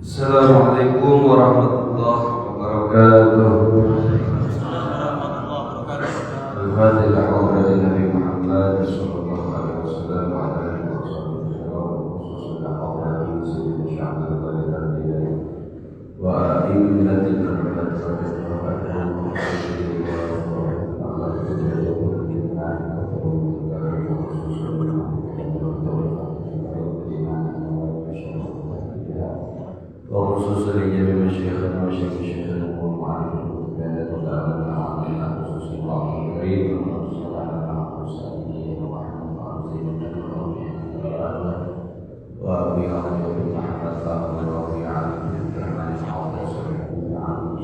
Assalamualaikum warahmatullahi wabarakatuh. Al-Fatihah wa Nabi Muhammad sallallahu alaihi wasallam wa ala alihi wa a'immatil وخصوصا لجميع مشايخنا وشيخنا ومعلمين وكالات ودعونا وعلينا خصوصا الله الكريم وصلى على المرسلين وأبي أحمد بن محمد فاطمة وأبي علي بن عبد الرحمن وعبد الصالح بن عمرو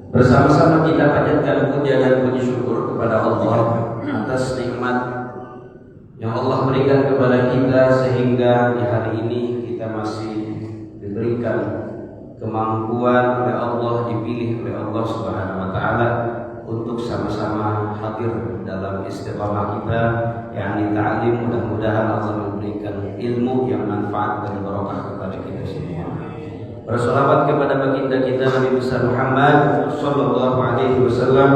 Bersama-sama kita panjatkan puja dan puji syukur kepada Allah atas nikmat yang Allah berikan kepada kita sehingga di hari ini kita masih diberikan kemampuan oleh Allah, dipilih oleh Allah Subhanahu wa taala untuk sama-sama hadir dalam istiqamah kita yakni ta'lim. Mudah-mudahan Allah memberikan ilmu yang manfaat dan barokah kepada kita semua. Berselawat kepada baginda kita Nabi besar Muhammad sallallahu alaihi wasallam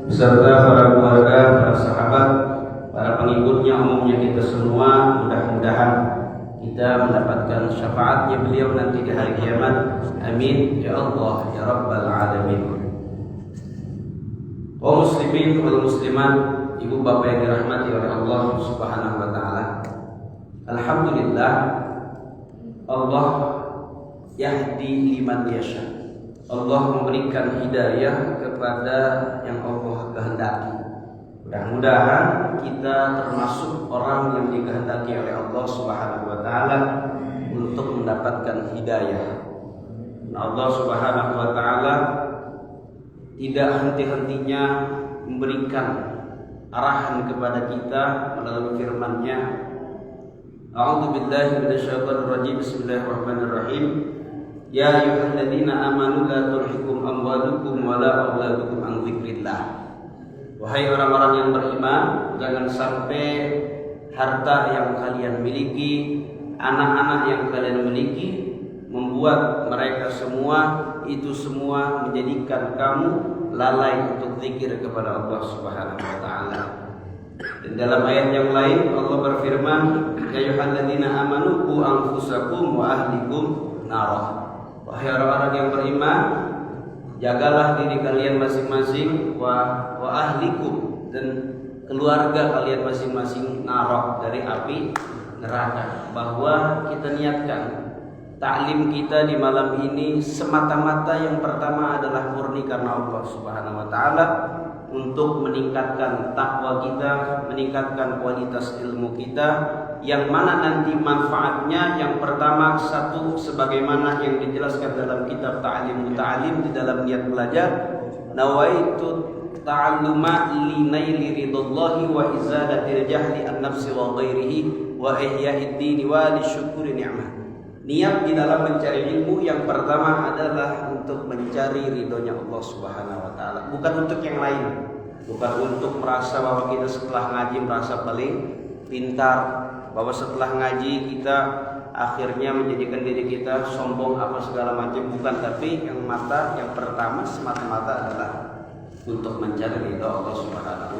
beserta para keluarga, para sahabat, para pengikutnya, umumnya kita semua. Mudah-mudahan kita mendapatkan syafaatnya beliau nanti di hari kiamat. Amin ya Allah ya Rabbal alamin. Kaum muslimin wal muslimat, ibu bapak yang dirahmati oleh Allah Subhanahu wa taala. Alhamdulillah, Allah yahdi liman yasha. Allah memberikan hidayah kepada yang Allah kehendaki. Mudah-mudahan kita termasuk orang yang dikehendaki oleh Allah Subhanahu wa taala untuk mendapatkan hidayah. Allah Subhanahu wa taala tidak henti-hentinya memberikan arahan kepada kita melalui firman-Nya. A'udzu billahi minasyaitonir rajim. Bismillahirrahmanirrahim. Ya ayyuhalladzina amanu la tulhikum amwalukum wala auladukum an dzikrillah. Wahai orang-orang yang beriman, jangan sampai harta yang kalian miliki, anak-anak yang kalian miliki membuat mereka semua menjadikan kamu lalai untuk zikir kepada Allah Subhanahu wa taala. Dan dalam ayat yang lain Allah berfirman, ya ayyuhalladzina amanu qu anfusakum wa ahlikum nar. Wahai orang-orang yang beriman, jagalah diri kalian masing-masing wa ahlikum, dan keluarga kalian masing-masing nar, dari api neraka. Bahwa kita niatkan taklim kita di malam ini semata-mata yang pertama adalah murni karena Allah Subhanahu wa taala. untuk meningkatkan takwa kita, meningkatkan kualitas ilmu kita, yang mana nanti manfaatnya yang pertama satu sebagaimana yang dijelaskan dalam kitab Ta'lim Muta'alim di dalam niat belajar, nawaitu ta'alluma li naili ridallahi wa izalatil jahli an nafsi wa ghairihi wa ihya'id dini wa lisyukuri ni'mah. Niat di dalam mencari ilmu yang pertama adalah untuk mencari ridhonya Allah Subhanahu wa taala, bukan untuk yang lain, bukan untuk merasa bahwa kita setelah ngaji merasa paling pintar, bahwa setelah ngaji kita akhirnya menjadikan diri kita sombong apa segala macam, bukan. Tapi yang pertama semata-mata adalah untuk mencari ridho Allah Subhanahu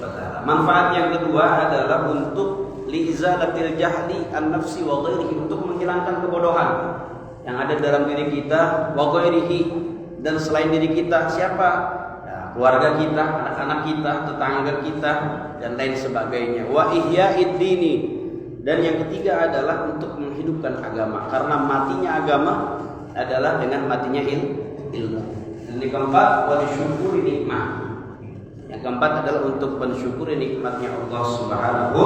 wa taala. Manfaat yang kedua adalah untuk li'izalatil jahli an nafsi wa ghairihi, untuk menghilangkan kebodohan yang ada dalam diri kita, wa ghairihi, dan selain diri kita. Siapa? Ya, keluarga kita, anak-anak kita, tetangga kita, dan lain sebagainya. Wa ihya'id dini, dan yang ketiga adalah untuk menghidupkan agama, karena matinya agama adalah dengan matinya ilmu. Dan yang keempat, wa lisyukuri nikmah. Yang keempat adalah untuk mensyukuri nikmatnya Allah Subhanahu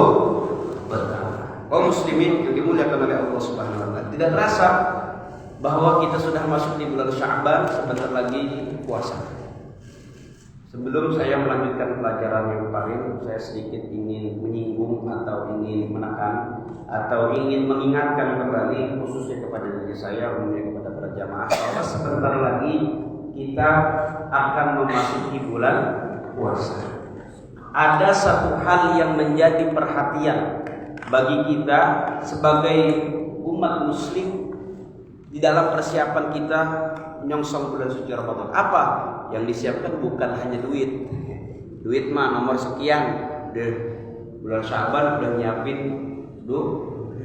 wa taala. Kaum muslimin yang dimuliakan oleh Allah Subhanahu wa taala, tidak terasa bahwa kita sudah masuk di bulan Sya'ban, sebentar lagi puasa. Sebelum saya melanjutkan pelajaran yang kemarin, saya sedikit ingin menyinggung atau ingin menekan atau ingin mengingatkan kembali khususnya kepada diri saya, umumnya kepada para jamaah, bahwa sebentar lagi kita akan memasuki bulan puasa. Ada satu hal yang menjadi perhatian bagi kita sebagai umat muslim di dalam persiapan kita menyongsong bulan suci Ramadan. Apa yang disiapkan? Bukan hanya duit. Duit mah nomor sekian. Deh, bulan Syaban udah nyiapin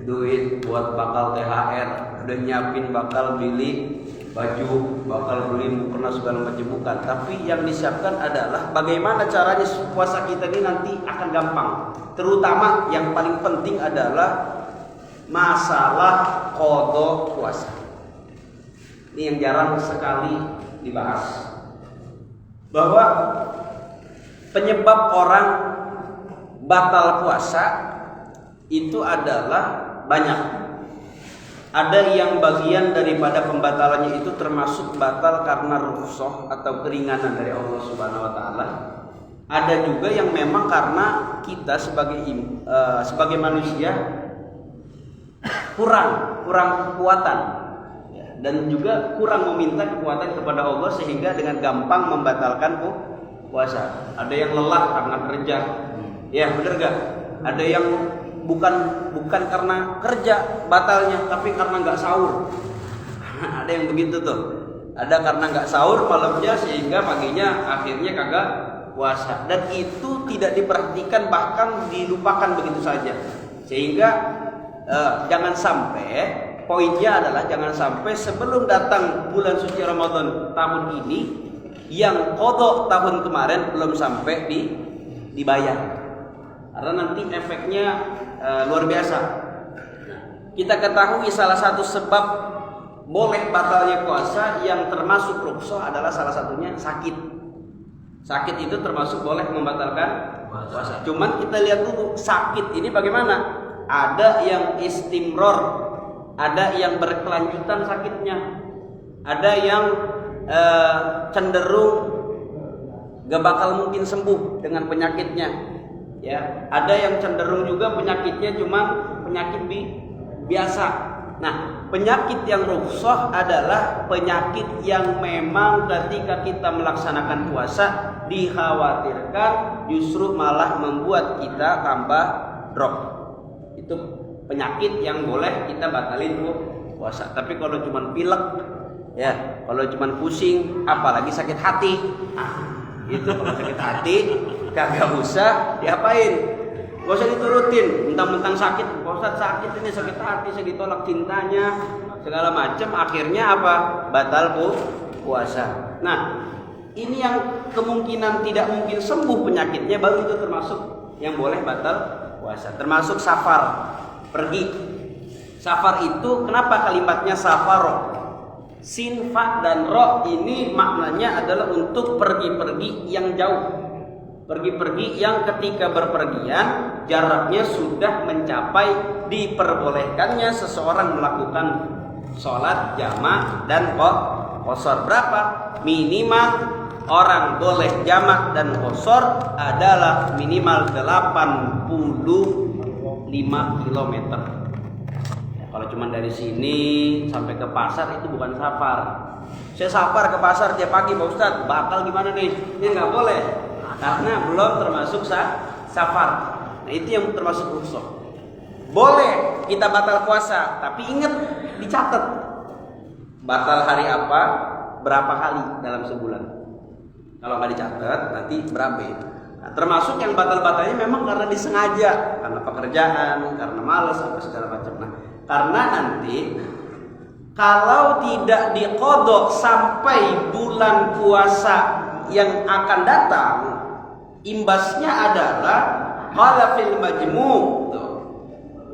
duit buat bakal THR, udah nyiapin bakal beli baju, bakal beli mukena segala macam, bukan. Tapi yang disiapkan adalah bagaimana caranya puasa kita ini nanti akan gampang. Terutama yang paling penting adalah masalah qada puasa. Ini yang jarang sekali dibahas. Bahwa penyebab orang batal puasa itu adalah banyak. Ada yang bagian daripada pembatalannya itu termasuk batal karena rukhsah atau keringanan dari Allah Subhanahu wa taala. Ada juga yang memang karena kita sebagai manusia kurang kekuatan, ya, dan juga kurang meminta kekuatan kepada Allah sehingga dengan gampang membatalkan puasa. Ada yang lelah karena kerja, ya benar gak? Ada yang bukan karena kerja batalnya, tapi karena nggak sahur. Ada yang begitu tuh. Ada karena nggak sahur malamnya sehingga paginya akhirnya kagak puasa, dan itu tidak diperhatikan, bahkan dilupakan begitu saja. Sehingga jangan sampai, poinnya adalah jangan sampai sebelum datang bulan suci Ramadan tahun ini yang qada tahun kemarin belum sampai dibayar, karena nanti efeknya luar biasa. Kita ketahui salah satu sebab boleh batalnya puasa yang termasuk rukhsah adalah salah satunya sakit. Sakit itu termasuk boleh membatalkan puasa. Cuman kita lihat dulu sakit ini bagaimana. Ada yang istimror, ada yang berkelanjutan sakitnya, ada yang cenderung gak bakal mungkin sembuh dengan penyakitnya. Ya, ada yang cenderung juga penyakitnya cuma penyakit biasa. Nah, penyakit yang rukhsah adalah penyakit yang memang ketika kita melaksanakan puasa dikhawatirkan justru malah membuat kita tambah drop. Itu penyakit yang boleh kita batalin puasa. Tapi kalau cuma pilek, ya, kalau cuma pusing, apalagi sakit hati, itu kalau sakit hati kagak usah diapain. Gak usah diturutin, mentang-mentang sakit, Ustaz sakit ini sakit hati, saya ditolak cintanya, segala macam, akhirnya apa? Batal puasa. Nah, ini yang kemungkinan tidak mungkin sembuh penyakitnya, baru itu termasuk yang boleh batal puasa. Termasuk safar, pergi. Safar itu kenapa kalimatnya safar? Sin, fa, dan ro ini maknanya adalah untuk pergi-pergi yang jauh. Pergi-pergi yang ketika berpergian jaraknya sudah mencapai diperbolehkannya seseorang melakukan sholat jamak dan qashar. Berapa? Minimal orang boleh jamak dan qashar adalah minimal 85 km. Ya, kalau cuma dari sini sampai ke pasar itu bukan safar. Saya safar ke pasar tiap pagi Pak Ustadz, bakal gimana nih? Ini nggak boleh. Karena belum termasuk safar. Nah itu yang termasuk rukhsah. Boleh kita batal puasa, tapi ingat dicatat batal hari apa, berapa kali dalam sebulan. Kalau nggak dicatat nanti berabe. Nah, termasuk yang batal-batalnya memang karena disengaja, karena pekerjaan, karena malas atau segala macam. Nah, karena nanti kalau tidak diqodok sampai bulan puasa yang akan datang, imbasnya adalah qala fil majmu'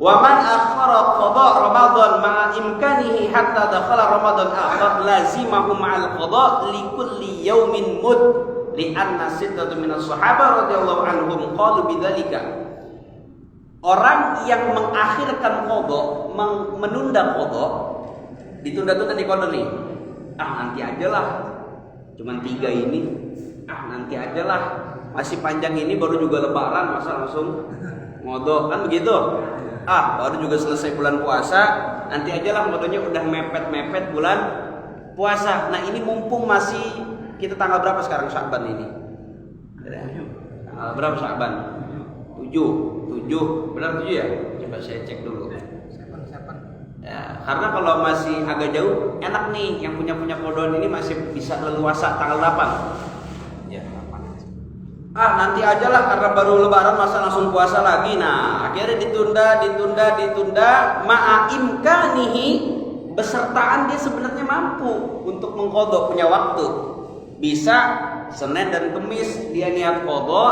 wa man akhara qada Ramadan ma'a imkanihi hatta dakhala Ramadan akhar lazimahu ma'al qada li kulli yaumin mud li anna sittatu minas sahabah radhiyallahu anhum qalu bidzalika. Orang yang mengakhirkan qada, menunda qada, ditunda-tunda di qada nih. Nanti ajalah. Cuman 3 ini. Nanti ajalah. Masih panjang ini baru juga lebaran masa langsung ngodok kan begitu? Baru juga selesai bulan puasa, nanti ajalah ngodonya udah mepet-mepet bulan puasa. Nah ini mumpung masih kita tanggal berapa sekarang Sya'ban ini? Tanggal berapa Sya'ban? 7 benar 7 ya? Coba saya cek dulu. Ya, karena kalau masih agak jauh enak nih yang punya kodon ini masih bisa leluasa tanggal 8. Nanti ajalah karena baru lebaran masa langsung puasa lagi. Nah akhirnya ditunda ma'a imkanihi, besertaan dia sebenarnya mampu untuk mengqadha, punya waktu. Bisa Senin dan Kamis dia niat qadha,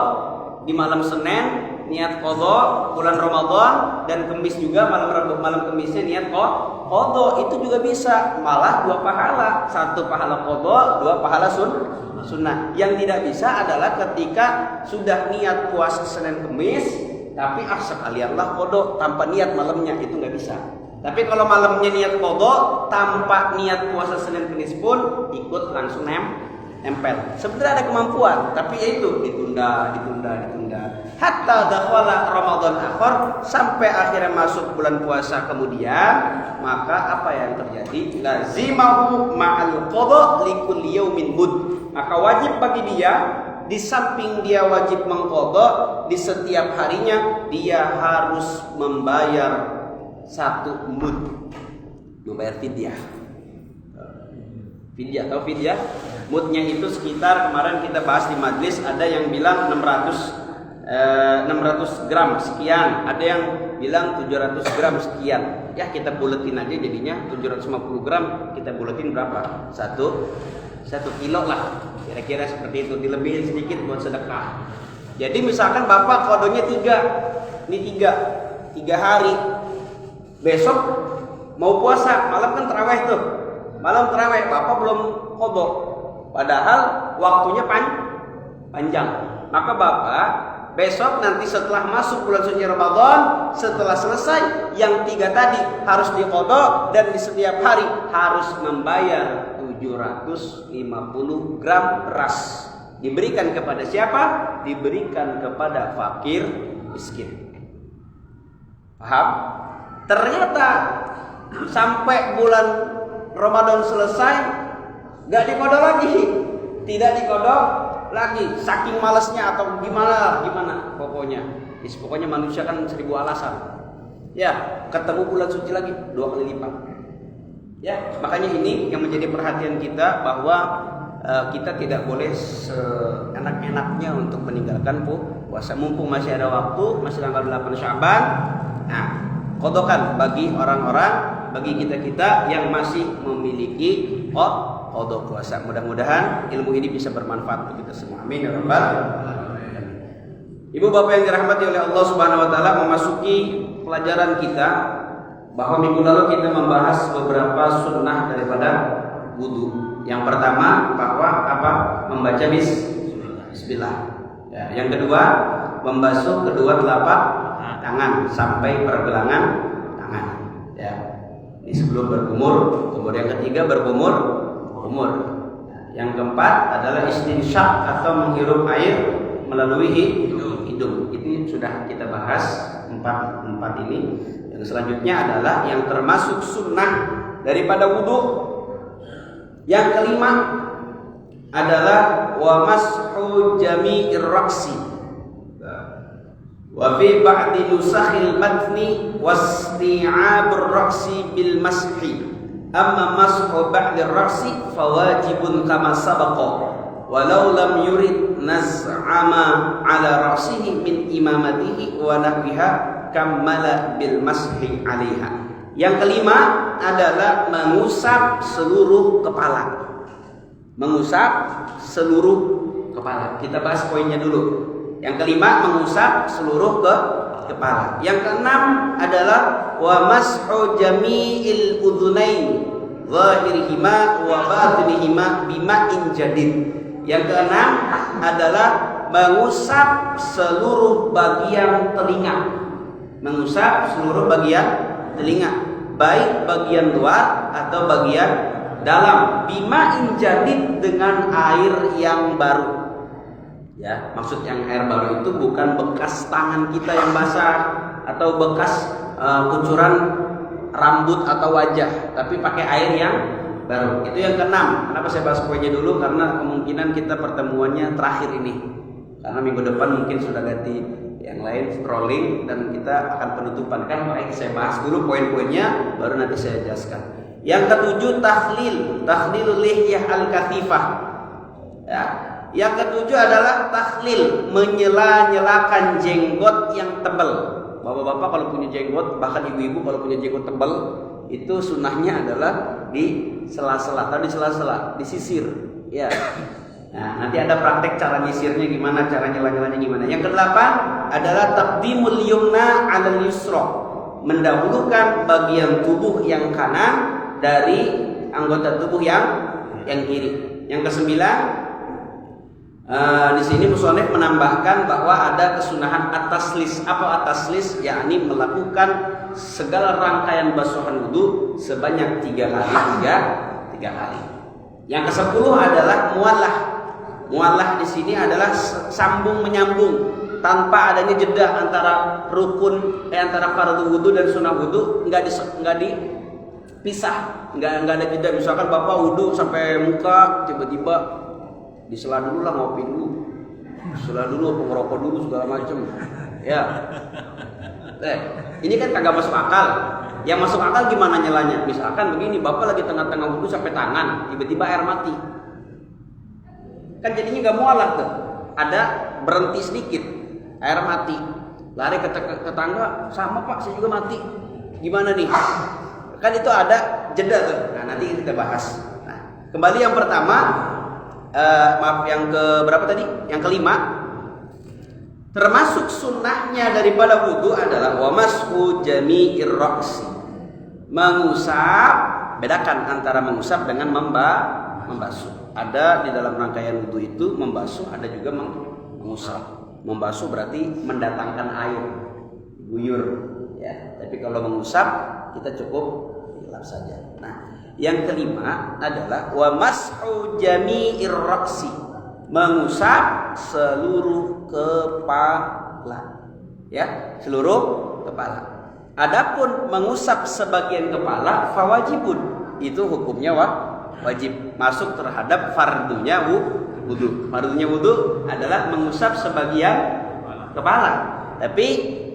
di malam Senin niat qadha bulan Ramadan, dan Kamis juga malam Kamisnya niat qadha. Itu juga bisa, malah 2 pahala, 1 pahala qadha, 2 pahala sunnah. Yang tidak bisa adalah ketika sudah niat puasa Senin Kamis tapi sekalianlah qadha tanpa niat malamnya, itu nggak bisa. Tapi kalau malamnya niat qadha tanpa niat puasa Senin Kamis pun ikut langsung nempel. Sebenarnya ada kemampuan, tapi ya itu ditunda hatta dakhala Ramadan akhir, sampai akhirnya masuk bulan puasa kemudian, maka apa yang terjadi? Lazimahu ma'al qadha likulli yaumin mud. Maka wajib bagi dia, di samping dia wajib mengqadha, di setiap harinya dia harus membayar 1 mud, membayar fidyah. Tahu fidyah? Mudnya itu sekitar, kemarin kita bahas di majlis, ada yang bilang 600 gram sekian, ada yang bilang 700 gram sekian. Ya kita buletin aja jadinya 750 gram, kita buletin berapa? 1 kilo lah, kira-kira seperti itu, dilebihin sedikit buat sedekah. Jadi misalkan bapak kodonya 3, ini 3 hari, besok mau puasa, malam kan tarawih tuh, malam tarawih bapak belum kodok, padahal waktunya panjang. Maka bapak besok nanti setelah masuk bulan suci Ramadan, setelah selesai yang 3 tadi harus dikodok, dan di setiap hari harus membayar 750 gram beras. Diberikan kepada siapa? Diberikan kepada fakir miskin. Paham? Ternyata sampai bulan Ramadan selesai gak dikodok lagi, tidak dikodok lagi, saking malasnya atau gimana pokoknya manusia kan 1000 alasan. Ya, ketemu bulan suci lagi 2 kali lipat. Ya, makanya ini yang menjadi perhatian kita, bahwa kita tidak boleh seenak-enaknya untuk meninggalkan puasa. Mumpung masih ada waktu, masih tanggal 8 Sya'ban. Nah, qadhakan bagi orang-orang, bagi kita-kita yang masih memiliki qadha puasa. Mudah-mudahan ilmu ini bisa bermanfaat untuk kita semua. Amin ya rabbal alamin. Ibu bapak yang dirahmati oleh Allah Subhanahu wa taala, memasuki pelajaran kita, bahwa minggu lalu kita membahas beberapa sunnah daripada wudu. Yang pertama bahwa membaca bismillah. Ya, yang kedua, membasuh kedua telapak tangan sampai pergelangan tangan. Ya. Ini sebelum berkumur. Kemudian yang ketiga berkumur. Yang keempat adalah istinsyak atau menghirup air melalui hidung. Itu sudah kita bahas empat ini. Yang selanjutnya adalah yang termasuk sunnah daripada wudu. Yang kelima adalah wa mashu jami'ir ra'si. Wa fi ba'di nusakhil matni wasti'abur ra'si bil mashi. Amma mashu ba'di ra'si fawajibun kama sabaqa. Walau lam yurid naz'ama ala ra'sihi min imamatihi wa nahwiha kammala bil mashi 'alaiha. Yang kelima adalah mengusap seluruh kepala. Mengusap seluruh kepala. Kita bahas poinnya dulu. Yang kelima mengusap seluruh kepala. Yang keenam adalah wa mashu jami'il udhunain zahirihima wa batinihima bima'in jadid. Yang keenam adalah mengusap seluruh bagian telinga. Mengusap seluruh bagian telinga, baik bagian luar atau bagian dalam, bima'in jadid dengan air yang baru. Ya, maksud yang air baru itu bukan bekas tangan kita yang basah atau bekas kucuran rambut atau wajah, tapi pakai air yang baru. Itu yang keenam. Kenapa saya bahas poinnya dulu? Karena kemungkinan kita pertemuannya terakhir ini. Karena minggu depan mungkin sudah ganti yang lain, scrolling, dan kita akan penutupan. Kan baik, saya bahas dulu poin-poinnya, baru nanti saya jelaskan. Yang ketujuh takhlilul lihyah al-katifah. Ya. Yang ketujuh adalah takhlil, menyela-nyelakan jenggot yang tebal. Bapak-bapak kalau punya jenggot, bahkan ibu-ibu kalau punya jenggot tebal, itu sunnahnya adalah di sela-sela atau di sela-sela, disisir. Ya. Nah, nanti ada praktek cara nyisirnya gimana, cara nyela-nyelanya gimana. Yang kedelapan adalah taqdimul yumna 'alal yusra, mendahulukan bagian tubuh yang kanan dari anggota tubuh yang kiri. Yang kesembilan, di sini musonef menambahkan bahwa ada kesunahan at-taslis. Apa at-taslis? Yakni melakukan segala rangkaian basuhan wudu sebanyak 3 kali. Yang ke-10 adalah muallah. Muallah di sini adalah sambung menyambung tanpa adanya jeda antara antara fardu wudu dan sunnah wudu, enggak dipisah, enggak ada jeda. Misalkan Bapak wudu sampai muka, tiba-tiba disela dulu lah, ngopi dulu, disela dulu, ngerokok dulu segala macam. Ya. Ini kan kagak masuk akal. Yang masuk akal gimana nyelanya? Misalkan begini, Bapak lagi tengah-tengah wudu sampai tangan, tiba-tiba air mati. Kan jadinya nggak mualaf tuh. Ada berhenti sedikit, air mati. Lari ke tetangga, sama Pak, saya juga mati. Gimana nih? Kan itu ada jeda tuh. Nah, nanti kita bahas. Nah, kembali yang pertama. Yang ke berapa tadi? Yang kelima, termasuk sunnahnya daripada wudu adalah wa mashu jami'ir ra'si, mengusap. Bedakan antara mengusap dengan membasuh. Ada di dalam rangkaian wudu itu membasuh, ada juga mengusap. Membasuh berarti mendatangkan air, guyur, ya. Tapi kalau mengusap kita cukup dilap saja. Nah, yang kelima adalah wa mashu jami'ir ra'si, mengusap seluruh kepala. Ya, seluruh kepala. Adapun mengusap sebagian kepala fawajibun, itu hukumnya wajib, masuk terhadap fardunya wudu. Fardunya wudu adalah mengusap sebagian kepala. Tapi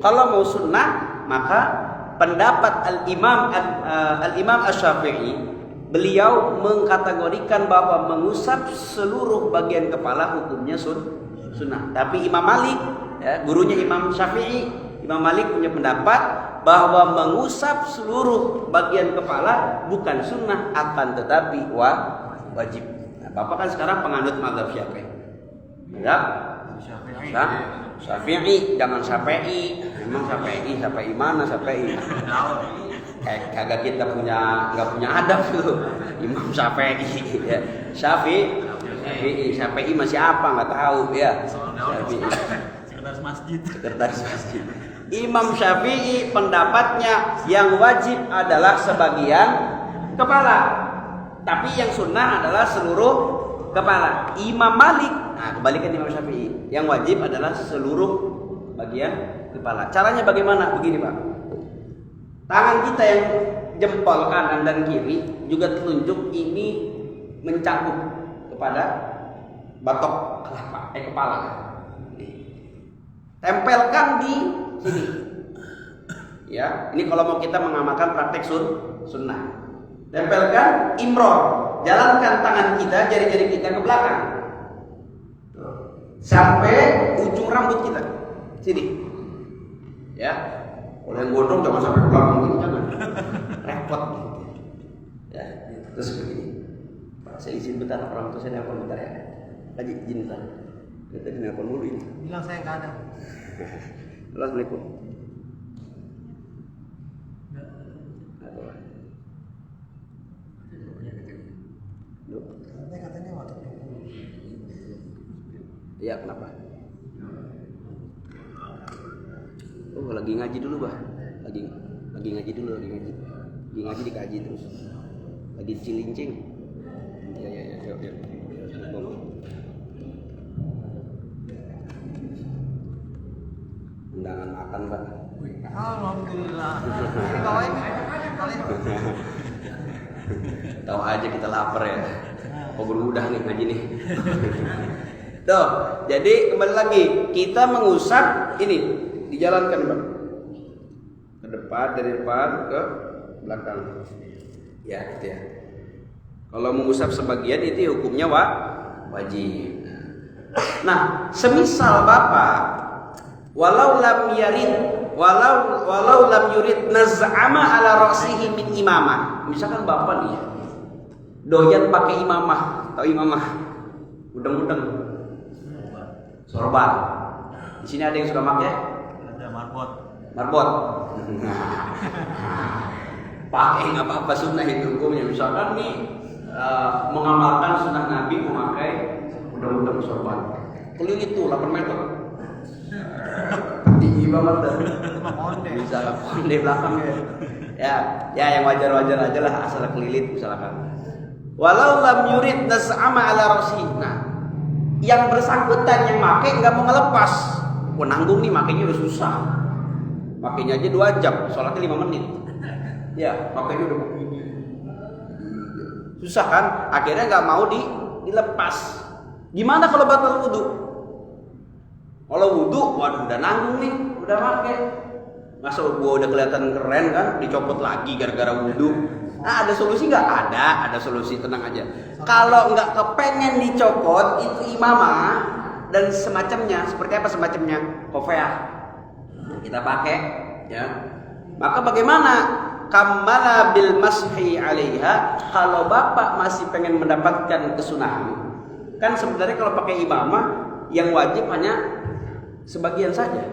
kalau mau sunnah, maka pendapat Al-Imam Asy-Syafi'i, beliau mengkategorikan bahwa mengusap seluruh bagian kepala hukumnya sunnah. Tapi Imam Malik, ya, gurunya Imam Syafi'i, Imam Malik punya pendapat bahwa mengusap seluruh bagian kepala bukan sunnah, akan tetapi wajib. Nah, Bapak kan sekarang penganut mazhab Syafi'i. Ya? Syafi'i, jangan Syafi'i. Memang Syafi'i mana Syafi'i? Kagak kita nggak punya adab tuh. Imam Syafi'i, ya. Syafi'i. Syafi'i masih apa nggak tahu ya. Syafi'i. Sekretaris masjid. Imam Syafi'i pendapatnya yang wajib adalah sebagian kepala, tapi yang sunnah adalah seluruh kepala. Imam Malik, nah kebalikan Imam Syafi'i, yang wajib adalah seluruh bagian kepala. Caranya bagaimana? Begini Pak, tangan kita yang jempol kanan dan kiri juga telunjuk ini mencakup kepada batok kepala. Tempelkan di sini. Ya, ini kalau mau kita mengamalkan praktek sunnah. Tempelkan imror. Jalankan tangan kita, jari-jari kita ke belakang. Sampai ujung rambut kita. Sini. Ya. Kalau yang gondrong jangan sampai ke belakang gitu, jangan. Repot. Ya, terus begini. Pak, saya izin bentar, orang tua saya nelpon bentar ya. Haji, izin bentar. Tadi nelpon dulu ini. Bilang saya nggak ada. Assalamualaikum. Katanya waktu Iya, kenapa? Oh, lagi ngaji dulu, Bah. Lagi ngaji dulu, lagi ngaji dikaji terus. Lagi cilincing. Ya, yuk. Undangan makan, Bang. Alhamdulillah. Tahu aja kita lapar ya. Kok berudah nih ngaji nih. Tuh, jadi kembali lagi kita mengusap ini dijalankan Bang. Ke depan, dari depan ke belakang. Ya, itu ya. Kalau mengusap sebagian itu hukumnya wajib. Nah, semisal Bapak walau lam yurid naz'ama ala ra'sihi min imamah. Misalkan Bapak nih doyan pakai imamah, tahu imamah? Udeng-udeng. Sorban. Di sini ada yang suka pakai? Ada marbot. Pakai nggak apa-apa, sunnah itu hukumnya. Misalkan nih mengamalkan sunnah Nabi memakai udeng-udeng sorban. Keliling itu 8 meter. Tinggi banget dah. Bisa di belakangnya. Ya yang wajar-wajar aja lah, asal kelilit misalkan. Walau lam yurid nas'ama ala rasi. Nah, yang bersangkutan yang make nggak mau ngelepas. Wah, nanggung nih makainya udah susah. Makainya aja 2 jam, sholatnya 5 menit. Ya, makainya udah begini. Susah kan? Akhirnya nggak mau dilepas. Gimana kalau batal wudu? Kalau wudu, waduh udah nanggung nih, udah pakai. Masa gua udah kelihatan keren kan, dicopot lagi gara-gara wudu. Nah, ada solusi nggak? Ada solusi, tenang aja. Kalau nggak kepengen dicopot, itu imamah dan semacamnya. Seperti apa semacamnya? Kofeah. Kita pakai, ya. Maka bagaimana? Kamala bil mashi 'alaiha. Kalau Bapak masih pengen mendapatkan kesunahan, kan sebenarnya kalau pakai imamah yang wajib hanya sebagian saja.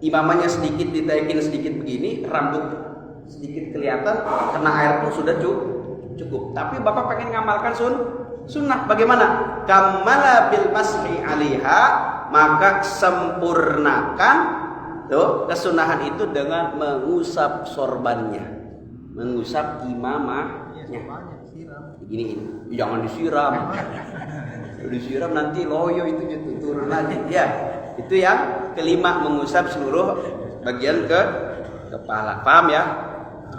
Imamahnya sedikit ditaikin sedikit begini, rambut sedikit kelihatan, kena air pun sudah cukup. Tapi Bapak pengen ngamalkan sunnah, bagaimana? Kamala bil mashi 'alaiha, maka sempurnakan tuh kesunahan itu dengan mengusap sorbannya, mengusap imamahnya. Begini, jangan disiram. Disiram nanti loyo itu turun lagi. Ya, itu yang kelima, mengusap seluruh bagian ke kepala. Paham ya?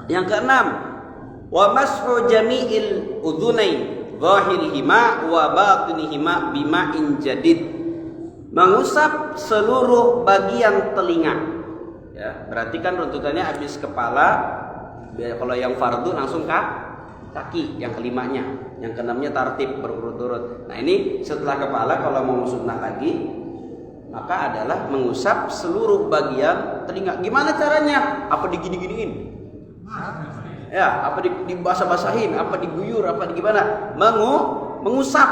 Yang keenam, wa mashu jami'il udhunain zahirihima wa batinihima bima'in jadid. Mengusap seluruh bagian telinga. Ya, berarti kan runtutannya habis kepala. Kalau yang fardu langsung kaki, yang kelimanya, yang keenamnya tartib berurut-urut. Nah, ini setelah kepala kalau mau sunnah lagi, maka adalah mengusap seluruh bagian telinga. Gimana caranya? Apa digini-giniin? Ya, apa dibasah-basahin, apa diguyur, apa gimana? Mengusap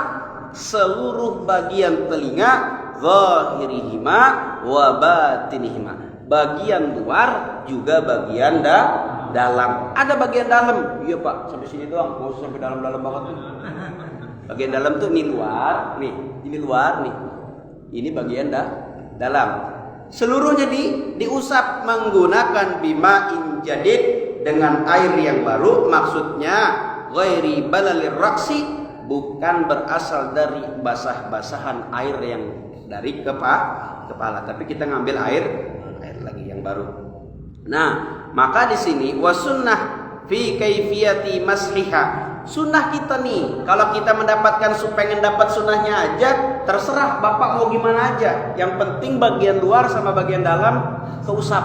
seluruh bagian telinga, zahirihima wa batinihima. Bagian luar juga bagian dalam. Ada bagian dalam. Iya, Pak, sampai sini doang. Mau sampai dalam-dalam banget tuh. Bagian dalam tuh ini luar, nih, ini luar nih. Ini bagian dalam. Seluruhnya diusap menggunakan bima'in jadid dengan air yang baru, maksudnya ghairi balalir raksi, bukan berasal dari basah-basahan air yang dari kepala, tapi kita ngambil air lagi yang baru. Nah, maka di sini wasunnah fi kaifiyati masliha. Sunnah kita nih, kalau kita mendapatkan pengen dapat sunnahnya aja, terserah bapak mau gimana aja. Yang penting bagian luar sama bagian dalam keusap.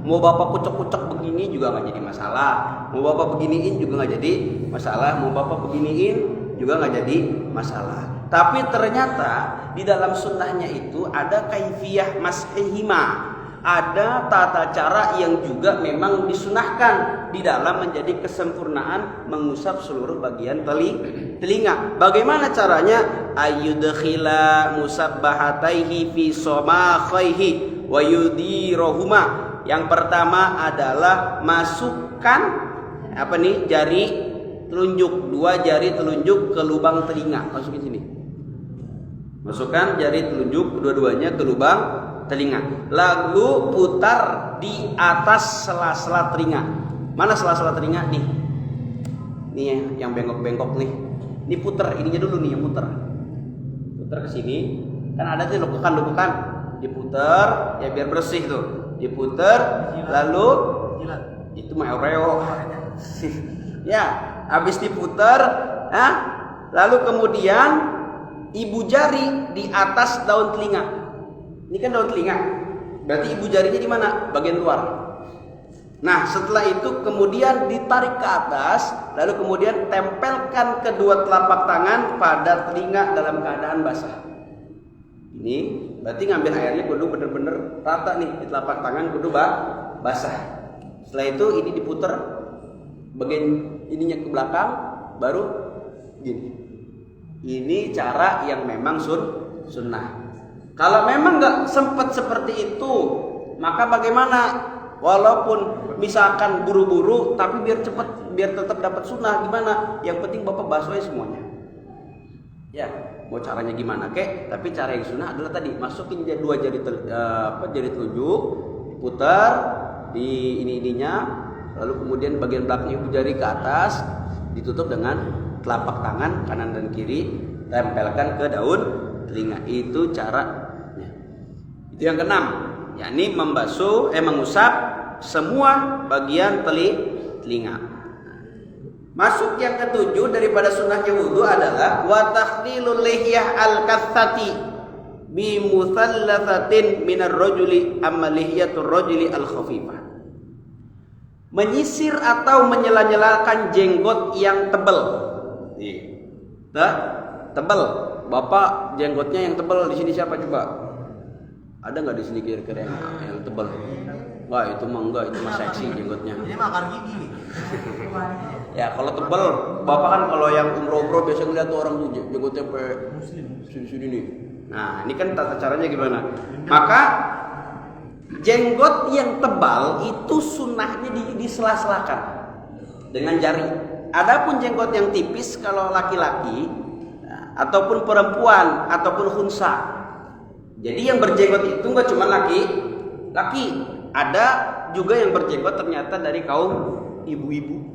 Mau bapak kucek-kucek begini juga nggak jadi masalah. Mau bapak beginiin juga nggak jadi masalah. Mau bapak beginiin juga nggak jadi masalah. Tapi ternyata di dalam sunnahnya itu ada kaifiyah mas'ihima. Ada tata cara yang juga memang disunahkan di dalam menjadi kesempurnaan mengusap seluruh bagian telinga. Bagaimana caranya? Ayyudkhila musabbahataihi fi somakhaihi wa yudirahuma. Yang pertama adalah masukkan jari telunjuk, 2 jari telunjuk ke lubang telinga. Masukin sini. Masukkan jari telunjuk dua-duanya ke lubang telinga. Lalu putar di atas sela-sela telinga. Mana sela-sela telinga nih? Nih yang bengkok-bengkok nih. Ini putar, ininya dulu nih yang putar. Putar ke sini. Kan ada tuh lekukan. Diputar ya biar bersih tuh. Diputar lalu Jilat. itu mah Oreo. Ya, habis diputar, lalu kemudian ibu jari di atas daun telinga. Ini kan daun telinga. Berarti ibu jarinya di mana? Bagian luar. Nah, setelah itu kemudian ditarik ke atas, lalu kemudian tempelkan kedua telapak tangan pada telinga dalam keadaan basah. Ini berarti ngambil airnya kudu bener-bener rata nih di telapak tangan, kudu basah. Setelah itu ini diputer bagian ininya ke belakang, baru gini. Ini cara yang memang sunnah. Kalau memang nggak sempat seperti itu, maka bagaimana? Walaupun misalkan buru-buru, tapi biar cepat, biar tetap dapat sunnah, gimana? Yang penting bapak basuh aja semuanya. Ya, mau caranya gimana kek? Tapi cara yang sunnah adalah tadi masukin 2 jari telunjuk, putar di ininya, lalu kemudian bagian belakang ibu jari ke atas, ditutup dengan telapak tangan kanan dan kiri, tempelkan ke daun telinga. Itu caranya. Itu yang keenam, yakni mengusap semua bagian telinga. Masuk yang ketujuh daripada sunnahnya wudu adalah wa takhlilul lihyah al-kathati bi muthallathatin minar rajuli amma lihyatur rajuli al-khafifah. Menyisir atau menyela-nyelakan jenggot yang tebal. Tebal. Bapak jenggotnya yang tebal di sini siapa coba? Ada nggak di sini kira-kira yang tebal? Wah itu mah enggak, itu mah seksi jenggotnya. Ini makan gigi. Ya kalau tebal, bapak kan kalau yang umroh biasa ngeliat tuh orang tuh jenggotnya sampai sini nih. Nah ini kan tata caranya gimana? Maka jenggot yang tebal itu sunnahnya disela-selakan dengan jari. Adapun jenggot yang tipis kalau laki-laki ataupun perempuan ataupun khunsa. Jadi yang berjenggot itu nggak cuma laki, ada juga yang berjenggot ternyata dari kaum ibu-ibu.